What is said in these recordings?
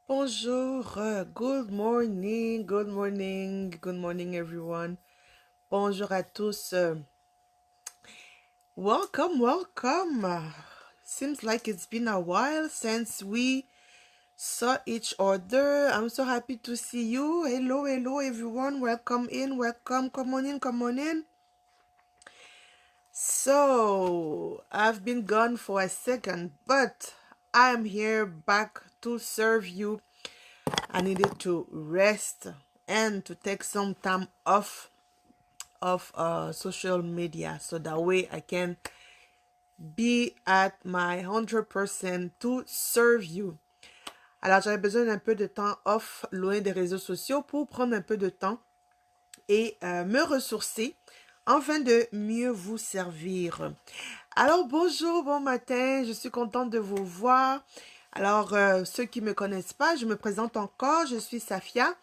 Bonjour, good morning everyone. Bonjour à tous. Welcome. Seems like it's been a while since we saw each other. I'm so happy to see you. Hello everyone. Welcome in, welcome. Come on in. So, I've been gone for a second, but I am here back to serve you. I needed to rest and to take some time off of social media so that way I can be at my 100% to serve you. Alors j'avais besoin d'un peu de temps off loin des réseaux sociaux pour prendre un peu de temps et me ressourcer afin de mieux vous servir. Alors bonjour, bon matin, je suis contente de vous voir. Alors ceux qui ne me connaissent pas, je me présente encore, je suis Safia.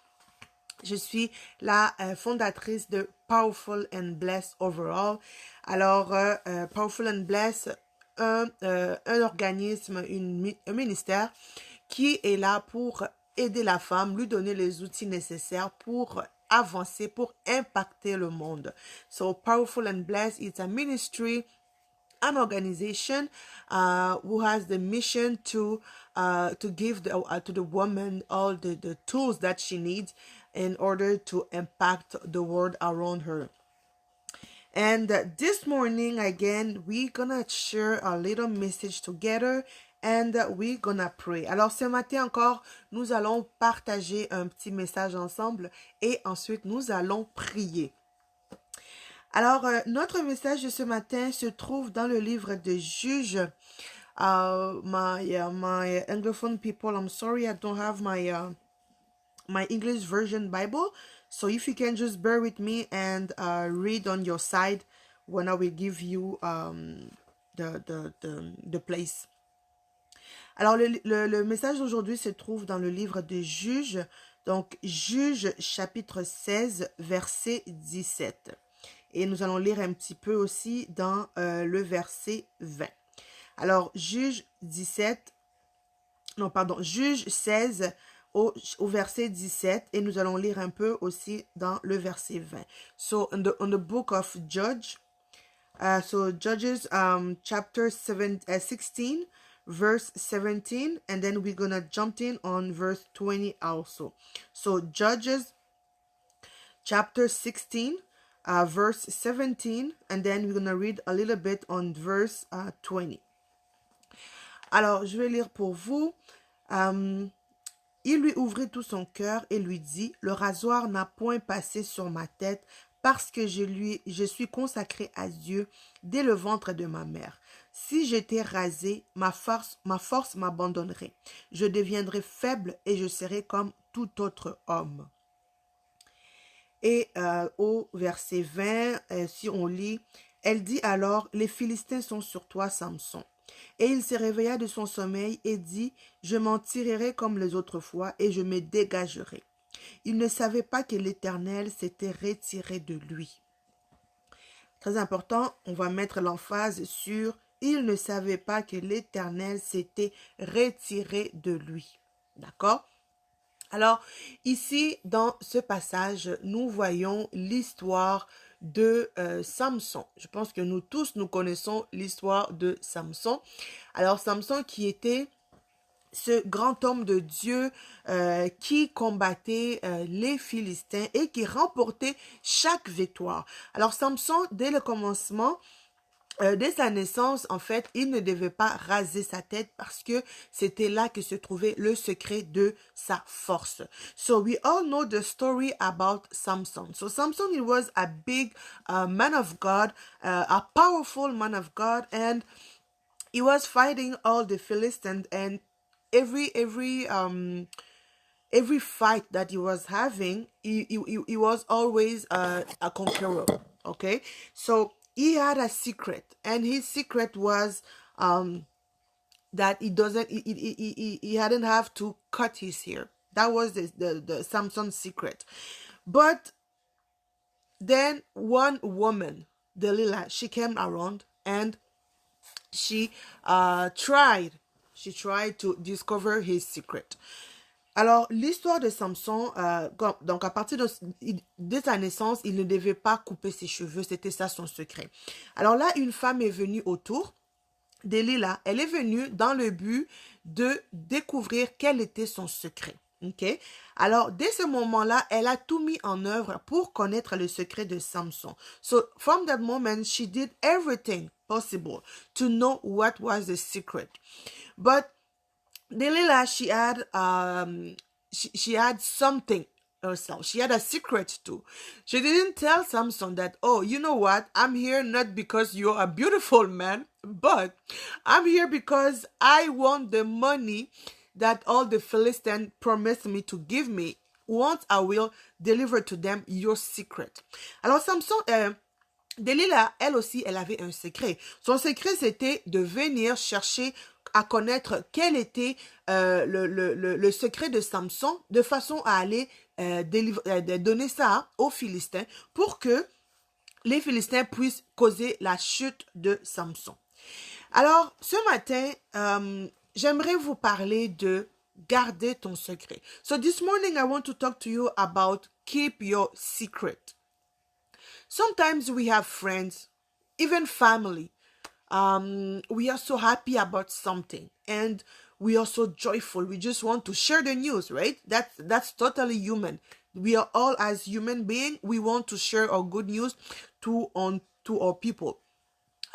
Je suis la fondatrice de Powerful and Blessed Overall. Alors, Powerful and Blessed, un organisme, un ministère qui est là pour aider la femme, lui donner les outils nécessaires pour avancer, pour impacter le monde. So, Powerful and Blessed, it's a ministry, an organization who has the mission to give to the woman all the tools that she needs in order to impact the world around her. And this morning again, we're gonna share a little message together and we're gonna pray. Alors ce matin encore, nous allons partager un petit message ensemble et ensuite nous allons prier. Alors, notre message de ce matin se trouve dans le livre de Juges. My Anglophone people, I'm sorry I don't have my English version Bible. So if you can just bear with me and read on your side when I will give you the place. Alors, le message d'aujourd'hui se trouve dans le livre de Juges. Donc, Juges chapitre 16, verset 17. Et nous allons lire un petit peu aussi dans le verset 20. Alors, Juges 16 au verset 17. Et nous allons lire un peu aussi dans le verset 20. So, on the book of Judges, Judges chapter 16, verse 17. And then we're going to jump in on verse 20 also. So, Judges chapter 16, verse 17, and then we're going to read a little bit on verse 20. Alors, je vais lire pour vous. Il lui ouvrit tout son cœur et lui dit, « Le rasoir n'a point passé sur ma tête parce que je suis consacré à Dieu dès le ventre de ma mère. Si j'étais rasé, ma force m'abandonnerait. Je deviendrais faible et je serais comme tout autre homme. » Et au verset 20, si on lit, elle dit alors, « Les Philistins sont sur toi, Samson. » Et il se réveilla de son sommeil et dit, « Je m'en tirerai comme les autres fois et je me dégagerai. » Il ne savait pas que l'Éternel s'était retiré de lui. Très important, on va mettre l'emphase sur « Il ne savait pas que l'Éternel s'était retiré de lui. » D'accord? Alors, ici, dans ce passage, nous voyons l'histoire de Samson. Je pense que nous tous, nous connaissons l'histoire de Samson. Alors, Samson qui était ce grand homme de Dieu qui combattait les Philistins et qui remportait chaque victoire. Alors, Samson, dès le commencement, dès sa naissance, en fait, il ne devait pas raser sa tête parce que c'était là que se trouvait le secret de sa force. So we all know the story about Samson. So Samson, he was a big man of God, a powerful man of God, and he was fighting all the Philistines, and every fight that he was having, he was always a conqueror. Okay, so he had a secret, and his secret was that he hadn't have to cut his hair. That was the Samson's secret. But then one woman, Delilah, she came around and she tried to discover his secret. Alors, l'histoire de Samson, donc à partir de sa naissance, il ne devait pas couper ses cheveux, c'était ça son secret. Alors là, une femme est venue autour, Delilah, elle est venue dans le but de découvrir quel était son secret. Ok? Alors, dès ce moment-là, elle a tout mis en œuvre pour connaître le secret de Samson. So, from that moment, she did everything possible to know what was the secret. But Delilah, she had something herself. She had a secret too. She didn't tell Samson that, oh, you know what? I'm here not because you're a beautiful man, but I'm here because I want the money that all the Philistines promised me to give me. Once I will deliver to them your secret. Alors Samson, Delilah, elle aussi, elle avait un secret. Son secret, c'était de venir chercher à connaître quel était le secret de Samson, de façon à aller donner ça aux Philistins pour que les Philistins puissent causer la chute de Samson. Alors, ce matin, j'aimerais vous parler de garder ton secret. So this morning, I want to talk to you about keep your secret. Sometimes we have friends, even family. We are so happy about something and we are so joyful. We just want to share the news, right? That's totally human. We are all as human beings. We want to share our good news to our people.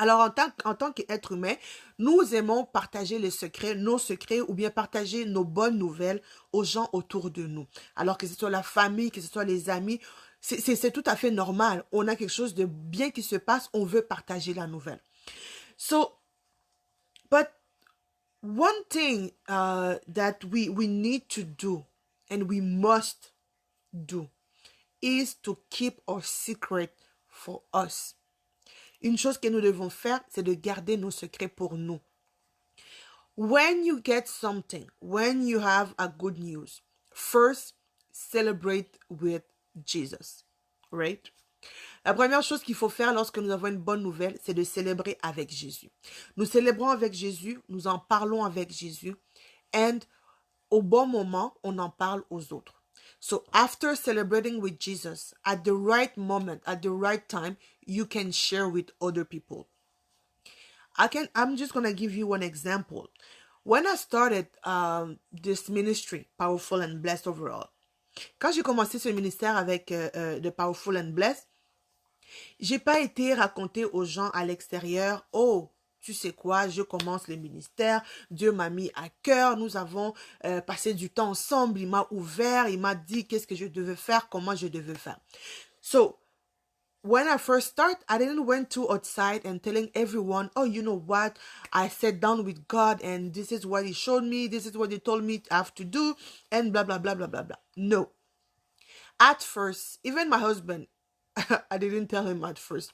Alors, en tant qu'être humain, nous aimons partager les secrets, nos secrets, ou bien partager nos bonnes nouvelles aux gens autour de nous. Alors que ce soit la famille, que ce soit les amis, c'est tout à fait normal. On a quelque chose de bien qui se passe, on veut partager la nouvelle. So, but one thing that we need to do, and we must do, is to keep our secret for us. Une chose que nous devons faire, c'est de garder nos secrets pour nous. When you get something, when you have a good news, first celebrate with Jesus, right? La première chose qu'il faut faire lorsque nous avons une bonne nouvelle, c'est de célébrer avec Jésus. Nous célébrons avec Jésus, nous en parlons avec Jésus, and au bon moment, on en parle aux autres. So after celebrating with Jesus, at the right moment, at the right time, you can share with other people. I'm just going to give you one example. When I started this ministry, Powerful and Blessed Overall, quand j'ai commencé ce ministère avec The Powerful and Blessed, j'ai pas été raconter aux gens à l'extérieur, oh, tu sais quoi, je commence le ministère, Dieu m'a mis à cœur, nous avons passé du temps ensemble, il m'a ouvert, il m'a dit qu'est-ce que je devais faire, comment je devais faire. So, when I first start, I didn't went to outside and telling everyone, oh, you know what, I sat down with God and this is what he showed me, this is what he told me I have to do, and blah, blah, blah, blah, blah, blah. No. At first, even my husband, I didn't tell him at first.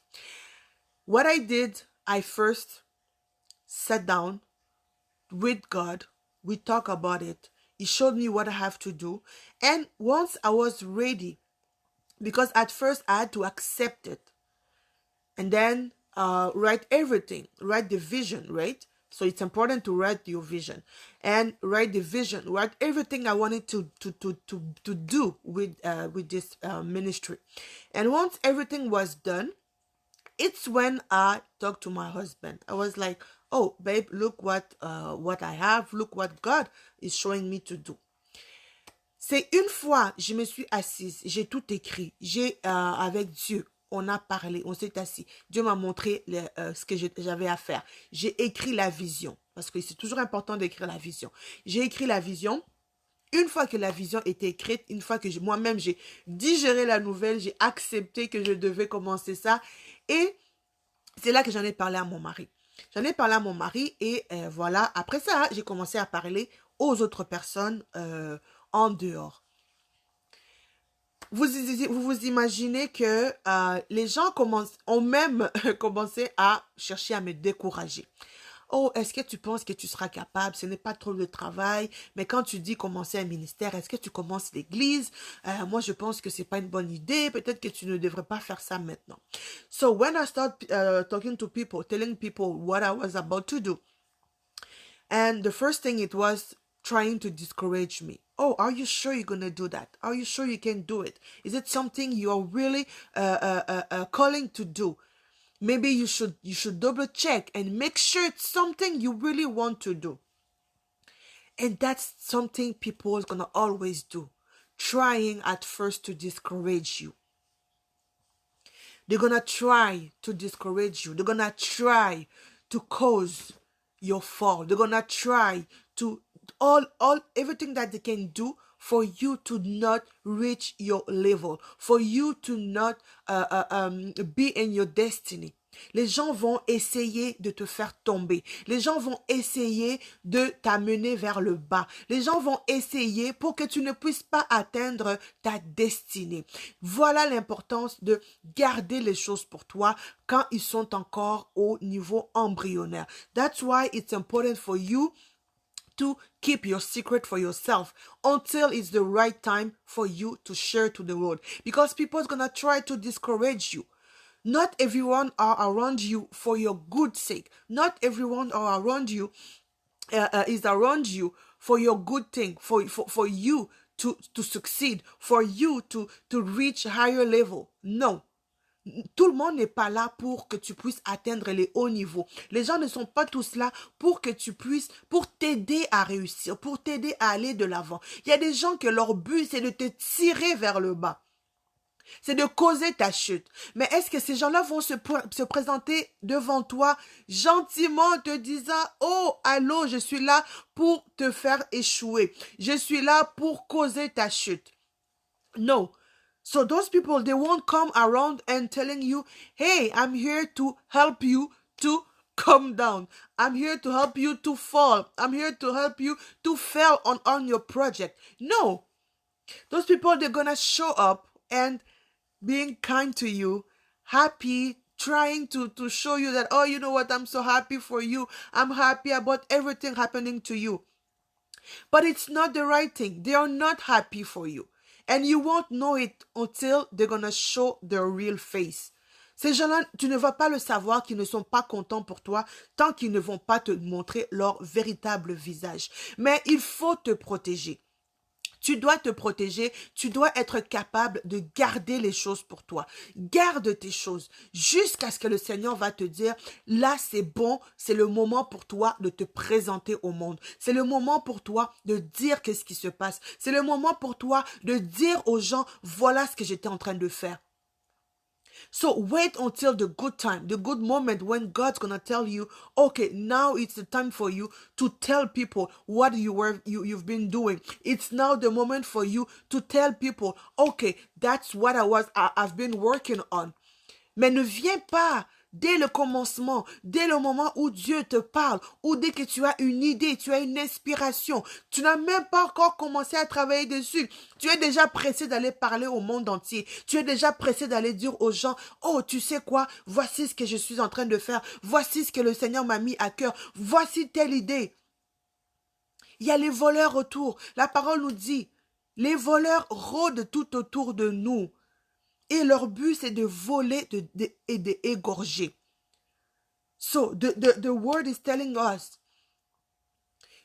What I did, I first sat down with God. We talked about it. He showed me what I have to do. And once I was ready, because at first I had to accept it. And then write everything, write the vision, right? So it's important to write your vision and write the vision, write everything I wanted to do with this ministry. And once everything was done, it's when I talked to my husband. I was like, oh, babe, look what I have. Look what God is showing me to do. C'est une fois, je me suis assise, j'ai tout écrit. J'ai, avec Dieu, on a parlé, on s'est assis. Dieu m'a montré ce que j'avais à faire. J'ai écrit la vision, parce que c'est toujours important d'écrire la vision. J'ai écrit la vision. Une fois que la vision était écrite, une fois que moi-même j'ai digéré la nouvelle, j'ai accepté que je devais commencer ça. Et c'est là que j'en ai parlé à mon mari. J'en ai parlé à mon mari et voilà. Après ça, j'ai commencé à parler aux autres personnes en dehors. Vous vous imaginez que les gens ont même commencé à chercher à me décourager. Oh, est-ce que tu penses que tu seras capable? Ce n'est pas trop de travail. Mais quand tu dis commencer un ministère, est-ce que tu commences l'église? Moi, je pense que c'est pas une bonne idée. Peut-être que tu ne devrais pas faire ça maintenant. So, when I start talking to people, telling people what I was about to do, and the first thing it was, trying to discourage me. Oh, are you sure you're going to do that? Are you sure you can do it? Is it something you're really calling to do? Maybe you should double check and make sure it's something you really want to do. And that's something people are going to always do, trying at first to discourage you. They're going to try to discourage you. They're going to try to cause your fall. They're going to try to everything that they can do for you to not reach your level, for you to not be in your destiny. Les gens vont essayer de te faire tomber. Les gens vont essayer de t'amener vers le bas. Les gens vont essayer pour que tu ne puisses pas atteindre ta destinée. Voilà l'importance de garder les choses pour toi quand ils sont encore au niveau embryonnaire. That's why it's important for you to keep your secret for yourself until it's the right time for you to share to the world. Because people are going to try to discourage you. Not everyone are around you for your good sake. Not everyone are around you is around you for your good thing, for you to succeed, for you to reach higher level. No. Tout le monde n'est pas là pour que tu puisses atteindre les hauts niveaux. Les gens ne sont pas tous là pour que tu puisses, pour t'aider à réussir, pour t'aider à aller de l'avant. Il y a des gens que leur but, c'est de te tirer vers le bas. C'est de causer ta chute. Mais est-ce que ces gens-là vont se présenter devant toi gentiment te disant « Oh, allô, je suis là pour te faire échouer. Je suis là pour causer ta chute. » No. So those people, they won't come around and telling you, hey, I'm here to help you to come down. I'm here to help you to fall. I'm here to help you to fail on your project. No. Those people, they're going to show up and being kind to you, happy, trying to show you that, oh, you know what, I'm so happy for you. I'm happy about everything happening to you. But it's not the right thing. They are not happy for you. And you won't know it until they're gonna show their real face. Ces gens-là, tu ne vas pas le savoir qu'ils ne sont pas contents pour toi tant qu'ils ne vont pas te montrer leur véritable visage. Mais il faut te protéger. Tu dois te protéger, tu dois être capable de garder les choses pour toi. Garde tes choses jusqu'à ce que le Seigneur va te dire, là c'est bon, c'est le moment pour toi de te présenter au monde. C'est le moment pour toi de dire qu'est-ce qui se passe. C'est le moment pour toi de dire aux gens, voilà ce que j'étais en train de faire. So wait until the good time, the good moment when God's going to tell you, okay, now it's the time for you to tell people what you've been doing. It's now the moment for you to tell people, okay, that's what I've been working on. Mais ne viens pas dès le commencement, dès le moment où Dieu te parle, ou dès que tu as une idée, tu as une inspiration, tu n'as même pas encore commencé à travailler dessus. Tu es déjà pressé d'aller parler au monde entier. Tu es déjà pressé d'aller dire aux gens, oh, tu sais quoi, voici ce que je suis en train de faire. Voici ce que le Seigneur m'a mis à cœur. Voici telle idée. Il y a les voleurs autour. La parole nous dit, les voleurs rôdent tout autour de nous. Et leur but, c'est de voler et d'égorger. So, the word is telling us,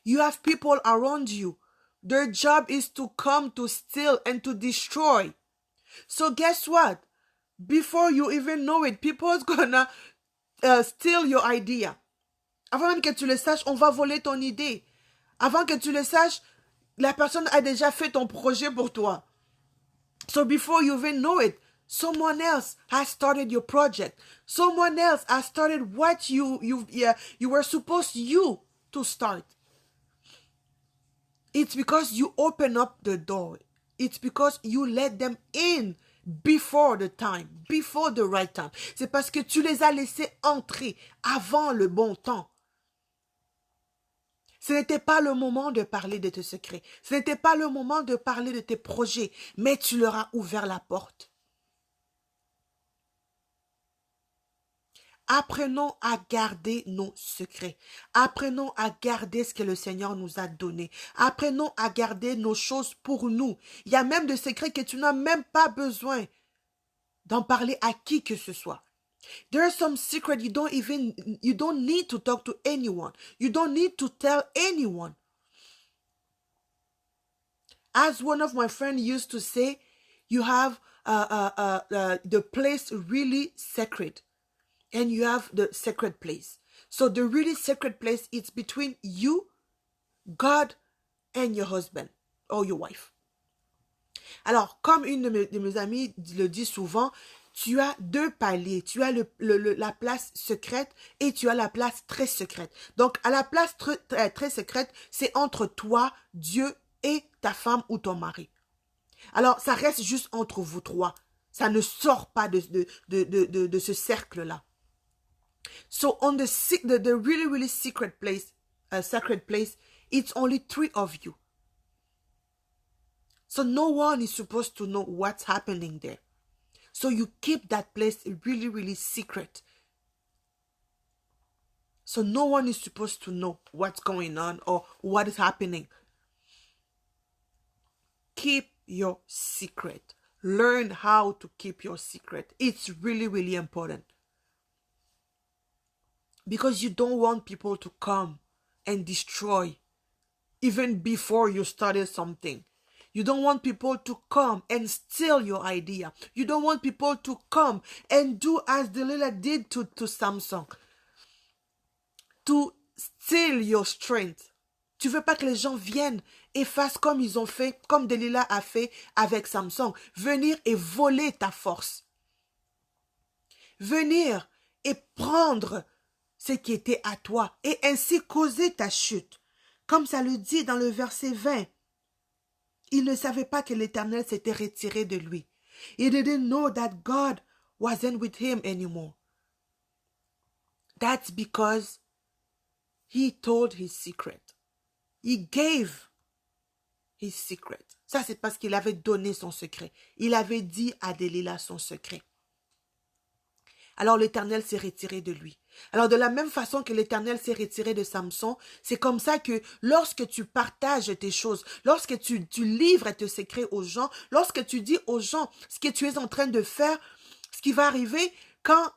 you have people around you. Their job is to come to steal and to destroy. So, guess what? Before you even know it, people are gonna steal your idea. Avant même que tu le saches, on va voler ton idée. Avant que tu le saches, la personne a déjà fait ton projet pour toi. So, before you even know it, someone else has started your project. Someone else has started what you were supposed to start. It's because you open up the door. It's because you let them in before the time, before the right time. C'est parce que tu les as laissés entrer avant le bon temps. Ce n'était pas le moment de parler de tes secrets. Ce n'était pas le moment de parler de tes projets, mais tu leur as ouvert la porte. Apprenons à garder nos secrets. Apprenons à garder ce que le Seigneur nous a donné. Apprenons à garder nos choses pour nous. Il y a même des secrets que tu n'as même pas besoin d'en parler à qui que ce soit. There are some secrets you don't need to talk to anyone. You don't need to tell anyone. As one of my friends used to say, you have the place really sacred, and you have the sacred place. So the really sacred place, it's between you, God, and your husband or your wife. Alors, comme une de mes amies le dit souvent, tu as deux paliers. Tu as la place secrète et tu as la place très secrète. Donc, à la place très secrète, c'est entre toi, Dieu et ta femme ou ton mari. Alors, ça reste juste entre vous trois. Ça ne sort pas de ce cercle-là. So, on the really, really secret place, sacred place, it's only 3 of you. So, no one is supposed to know what's happening there. So, you keep that place really, really secret. So, no one is supposed to know what's going on or what is happening. Keep your secret. Learn how to keep your secret. It's really, really important. Because you don't want people to come and destroy even before you started something. You don't want people to come and steal your idea. You don't want people to come and do as Delilah did to Samson. To steal your strength. Tu veux pas que les gens viennent et fassent comme ils ont fait, comme Delilah a fait avec Samson. Venir et voler ta force. Venir et prendre ce qui était à toi et ainsi causer ta chute. Comme ça le dit dans le verset 20. Il ne savait pas que l'Éternel s'était retiré de lui. He didn't know that God wasn't with him anymore. That's because he told his secret. He gave his secret. Ça, c'est parce qu'il avait donné son secret. Il avait dit à Delilah son secret. Alors l'Éternel s'est retiré de lui. Alors de la même façon que l'Éternel s'est retiré de Samson, c'est comme ça que lorsque tu partages tes choses, lorsque tu livres tes secrets aux gens, lorsque tu dis aux gens ce que tu es en train de faire, ce qui va arriver quand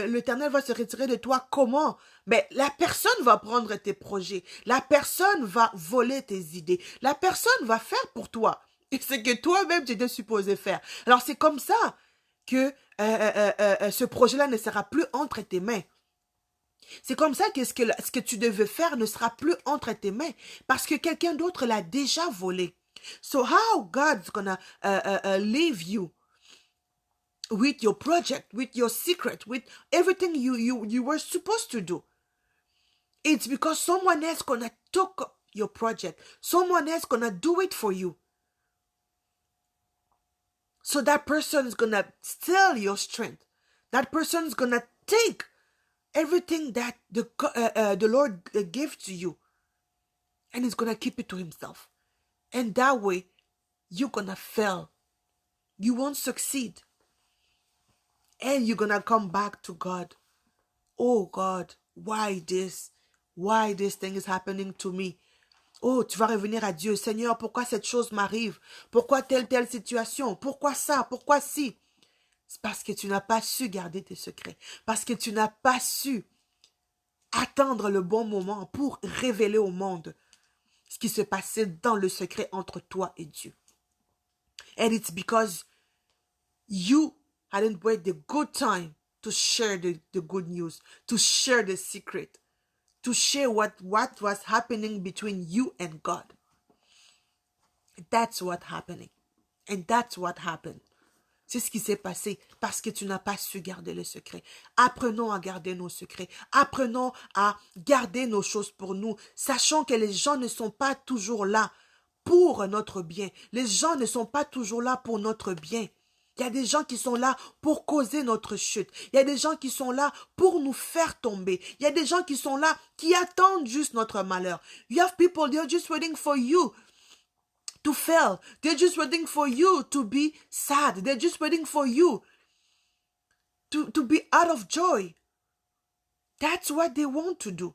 l'Éternel va se retirer de toi, comment? Mais la personne va prendre tes projets, la personne va voler tes idées, la personne va faire pour toi ce que toi-même tu étais supposé faire. Alors c'est comme ça que ce projet-là ne sera plus entre tes mains. C'est comme ça que ce que tu devais faire ne sera plus entre tes mains parce que quelqu'un d'autre l'a déjà volé. So how God's gonna leave you with your project, with your secret, with everything you were supposed to do? It's because someone else gonna take up your project. Someone else gonna do it for you. So that person is gonna steal your strength. That person is gonna take everything that the Lord gave to you, and he's gonna keep it to himself. And that way, you're gonna fail. You won't succeed. And you're gonna come back to God. Oh God, why this? Why this thing is happening to me? Oh, tu vas revenir à Dieu. Seigneur, pourquoi cette chose m'arrive? Pourquoi telle situation? Pourquoi ça? Pourquoi si? C'est parce que tu n'as pas su garder tes secrets. Parce que tu n'as pas su attendre le bon moment pour révéler au monde ce qui se passait dans le secret entre toi et Dieu. And it's because you hadn't waited the good time to share the good news, to share the secret, to share what was happening between you and God. That's what happening. And that's what happened. C'est ce qui s'est passé parce que tu n'as pas su garder le secret. Apprenons à garder nos secrets. Apprenons à garder nos choses pour nous. Sachant que les gens ne sont pas toujours là pour notre bien. Les gens ne sont pas toujours là pour notre bien. Il y a des gens qui sont là pour causer notre chute. Il y a des gens qui sont là pour nous faire tomber. Il y a des gens qui sont là qui attendent juste notre malheur. You have people, they're just waiting for you to fail. They're just waiting for you to be sad. They're just waiting for you to be out of joy. That's what they want to do.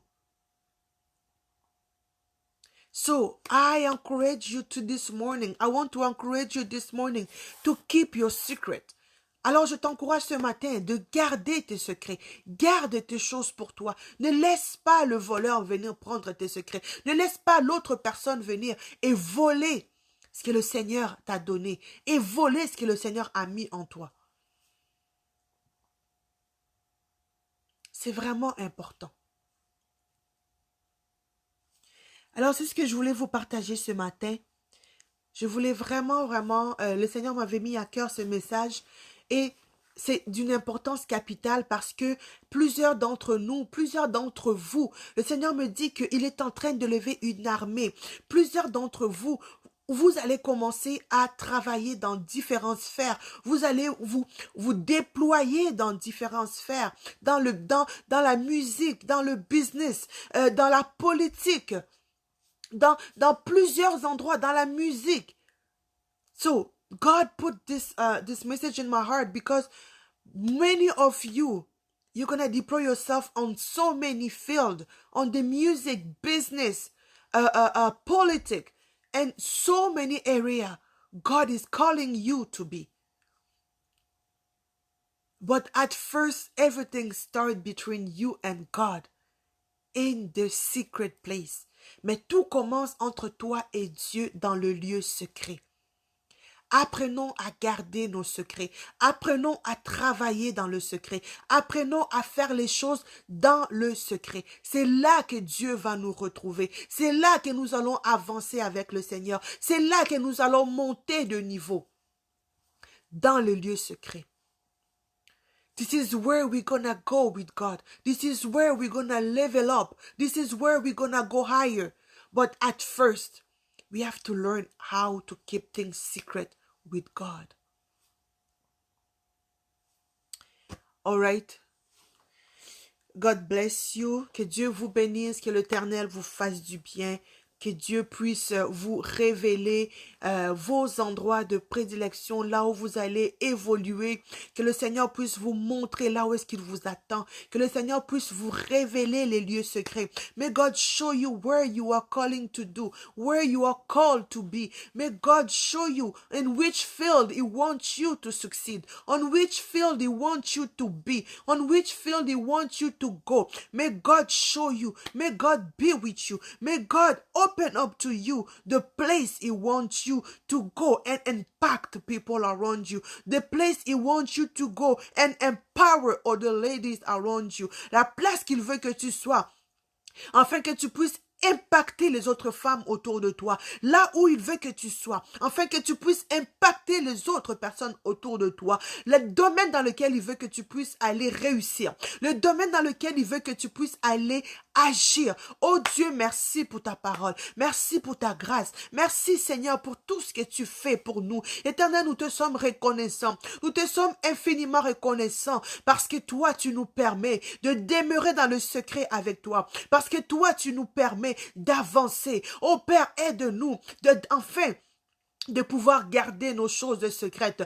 So, I encourage you to this morning. I want to encourage you this morning to keep your secret. Alors, je t'encourage ce matin de garder tes secrets. Garde tes choses pour toi. Ne laisse pas le voleur venir prendre tes secrets. Ne laisse pas l'autre personne venir et voler ce que le Seigneur t'a donné et voler ce que le Seigneur a mis en toi. C'est vraiment important. Alors, c'est ce que je voulais vous partager ce matin. Je voulais vraiment, le Seigneur m'avait mis à cœur ce message et c'est d'une importance capitale parce que plusieurs d'entre nous, plusieurs d'entre vous, le Seigneur me dit qu'il est en train de lever une armée. Plusieurs d'entre vous, vous allez commencer à travailler dans différentes sphères. Vous allez vous déployer dans différentes sphères, dans la musique, dans le business, dans la politique, dans plusieurs endroits, dans la musique. So, God put this message in my heart because many of you, you're going to deploy yourself on so many fields, on the music, business, politics, and so many areas God is calling you to be. But at first, everything started between you and God in the secret place. Mais tout commence entre toi et Dieu dans le lieu secret. Apprenons à garder nos secrets. Apprenons à travailler dans le secret. Apprenons à faire les choses dans le secret. C'est là que Dieu va nous retrouver. C'est là que nous allons avancer avec le Seigneur. C'est là que nous allons monter de niveau. Dans le lieu secret. This is where we're gonna go with God. This is where we're gonna level up. This is where we're gonna go higher. But at first, we have to learn how to keep things secret with God. All right. God bless you. Que Dieu vous bénisse. Que l'Éternel vous fasse du bien. Que Dieu puisse vous révéler vos endroits de prédilection, là où vous allez évoluer. Que le Seigneur puisse vous montrer là où est-ce qu'il vous attend. Que le Seigneur puisse vous révéler les lieux secrets. May God show you where you are calling to do, where you are called to be. May God show you in which field He wants you to succeed, on which field He wants you to be, on which field He wants you to go. May God show you. May God be with you. May God open up to you the place He wants you to go and impact people around you. The place He wants you to go and empower other ladies around you. La place qu'il veut que tu sois, afin que tu puisses impacter les autres femmes autour de toi, là où il veut que tu sois, afin que tu puisses impacter les autres personnes autour de toi, le domaine dans lequel il veut que tu puisses aller réussir, le domaine dans lequel il veut que tu puisses aller agir. Oh Dieu, merci pour ta parole, merci pour ta grâce, merci Seigneur pour tout ce que tu fais pour nous. Éternel, nous te sommes reconnaissants, nous te sommes infiniment reconnaissants parce que toi tu nous permets de demeurer dans le secret avec toi, parce que toi tu nous permets d'avancer. Oh Père, aide-nous enfin de pouvoir garder nos choses secrètes.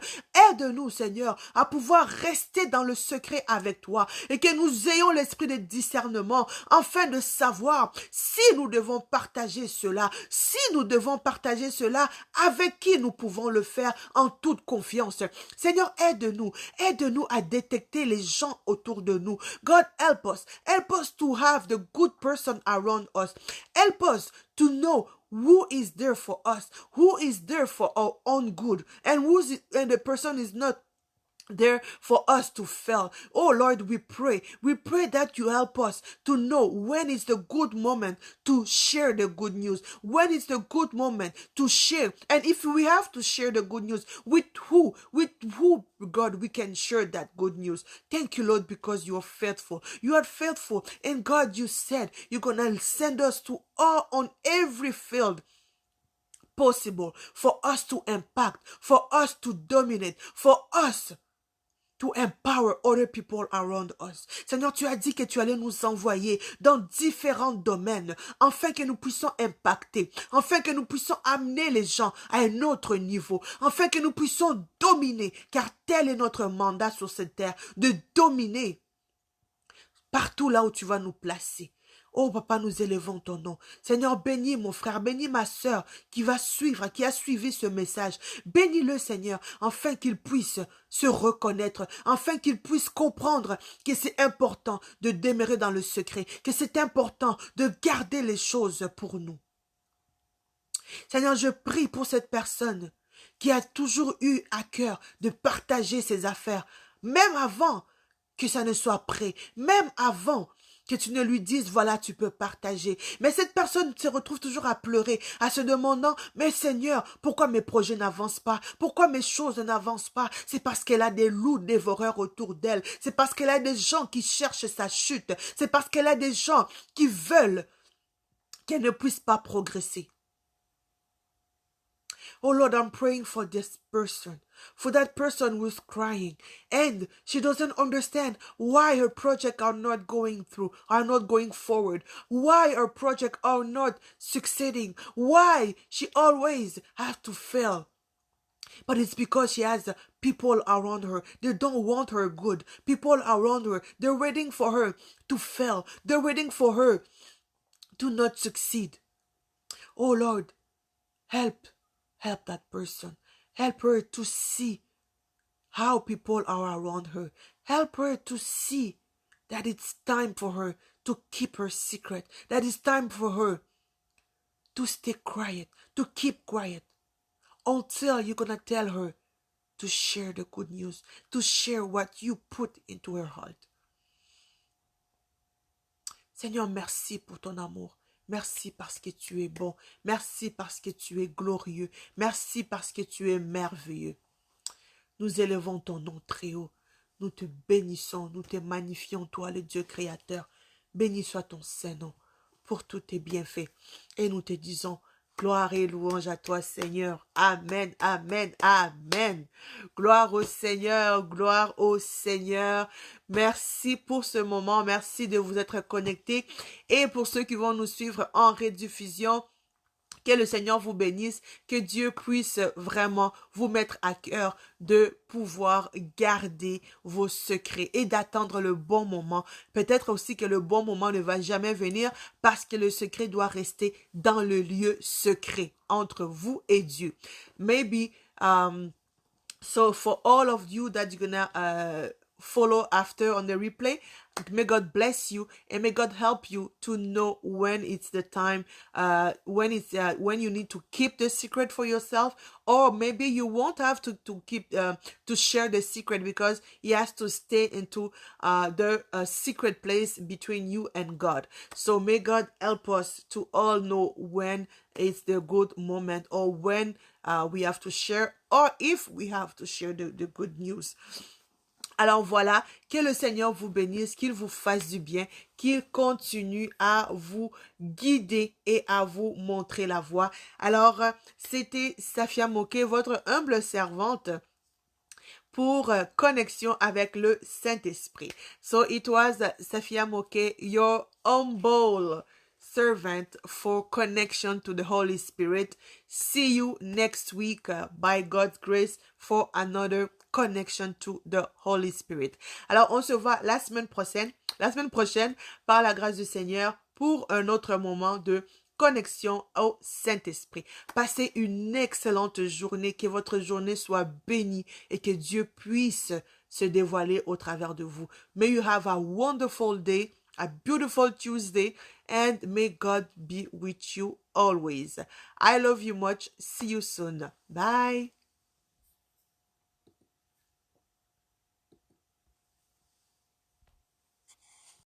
Aide-nous, Seigneur, à pouvoir rester dans le secret avec toi et que nous ayons l'esprit de discernement afin de savoir si nous devons partager cela, avec qui nous pouvons le faire en toute confiance. Seigneur, aide-nous à détecter les gens autour de nous. God, help us to have the good person around us. Help us to know who is there for us, who is there for our own good, and the person is not there for us to fail. Oh Lord, we pray that you help us to know when is the good moment to share the good news, when is the good moment to share, and if we have to share the good news, with who, God, we can share that good news. Thank you, Lord, because you are faithful. You are faithful, and God, you said you're gonna send us to all on every field possible for us to impact, for us to dominate, for us to empower other people around us. Seigneur, tu as dit que tu allais nous envoyer dans différents domaines, afin que nous puissions impacter, afin que nous puissions amener les gens à un autre niveau, afin que nous puissions dominer, car tel est notre mandat sur cette terre, de dominer partout là où tu vas nous placer. Oh papa, nous élevons ton nom. Seigneur, bénis mon frère, bénis ma sœur qui a suivi ce message. Bénis-le, Seigneur, afin qu'il puisse se reconnaître, afin qu'il puisse comprendre que c'est important de demeurer dans le secret, que c'est important de garder les choses pour nous. Seigneur, je prie pour cette personne qui a toujours eu à cœur de partager ses affaires, même avant que ça ne soit prêt, même avant que tu ne lui dises, voilà, tu peux partager. Mais cette personne se retrouve toujours à pleurer, à se demandant, mais Seigneur, pourquoi mes projets n'avancent pas? Pourquoi mes choses n'avancent pas? C'est parce qu'elle a des loups dévoreurs autour d'elle. C'est parce qu'elle a des gens qui cherchent sa chute. C'est parce qu'elle a des gens qui veulent qu'elle ne puisse pas progresser. Oh Lord, I'm praying for this person, for that person who's crying, and she doesn't understand why her project are not going through, are not going forward, why her project are not succeeding, why she always has to fail. But it's because she has people around her. They don't want her good. People around her, they're waiting for her to fail. They're waiting for her to not succeed. Oh Lord, help that person. Help her to see how people are around her. Help her to see that it's time for her to keep her secret. That it's time for her to stay quiet, to keep quiet, until you're going to tell her to share the good news, to share what you put into her heart. Seigneur, merci pour ton amour. Merci parce que tu es bon. Merci parce que tu es glorieux. Merci parce que tu es merveilleux. Nous élevons ton nom très haut. Nous te bénissons, nous te magnifions, toi le Dieu créateur. Béni soit ton Saint-Nom pour tous tes bienfaits. Et nous te disons, gloire et louange à toi, Seigneur. Amen, amen, amen. Gloire au Seigneur, gloire au Seigneur. Merci pour ce moment. Merci de vous être connectés. Et pour ceux qui vont nous suivre en rediffusion, que le Seigneur vous bénisse, que Dieu puisse vraiment vous mettre à cœur de pouvoir garder vos secrets et d'attendre le bon moment. Peut-être aussi que le bon moment ne va jamais venir parce que le secret doit rester dans le lieu secret entre vous et Dieu. Maybe, so for all of you that you're gonna follow after on the replay, may God bless you and may God help you to know when it's the time, when you need to keep the secret for yourself, or maybe you won't have to keep to share the secret because he has to stay into the secret place between you and God. So may God help us to all know when it's the good moment, or when we have to share, or if we have to share the good news. Alors voilà, que le Seigneur vous bénisse, qu'il vous fasse du bien, qu'il continue à vous guider et à vous montrer la voie. Alors, c'était Safia Moké, votre humble servante pour connexion avec le Saint-Esprit. So it was Safia Moké, your humble servant for connection to the Holy Spirit. See you next week by God's grace for another connection to the Holy Spirit. Alors, on se voit la semaine prochaine, par la grâce du Seigneur, pour un autre moment de connexion au Saint-Esprit. Passez une excellente journée, que votre journée soit bénie et que Dieu puisse se dévoiler au travers de vous. May you have a wonderful day, a beautiful Tuesday, and may God be with you always. I love you much. See you soon. Bye.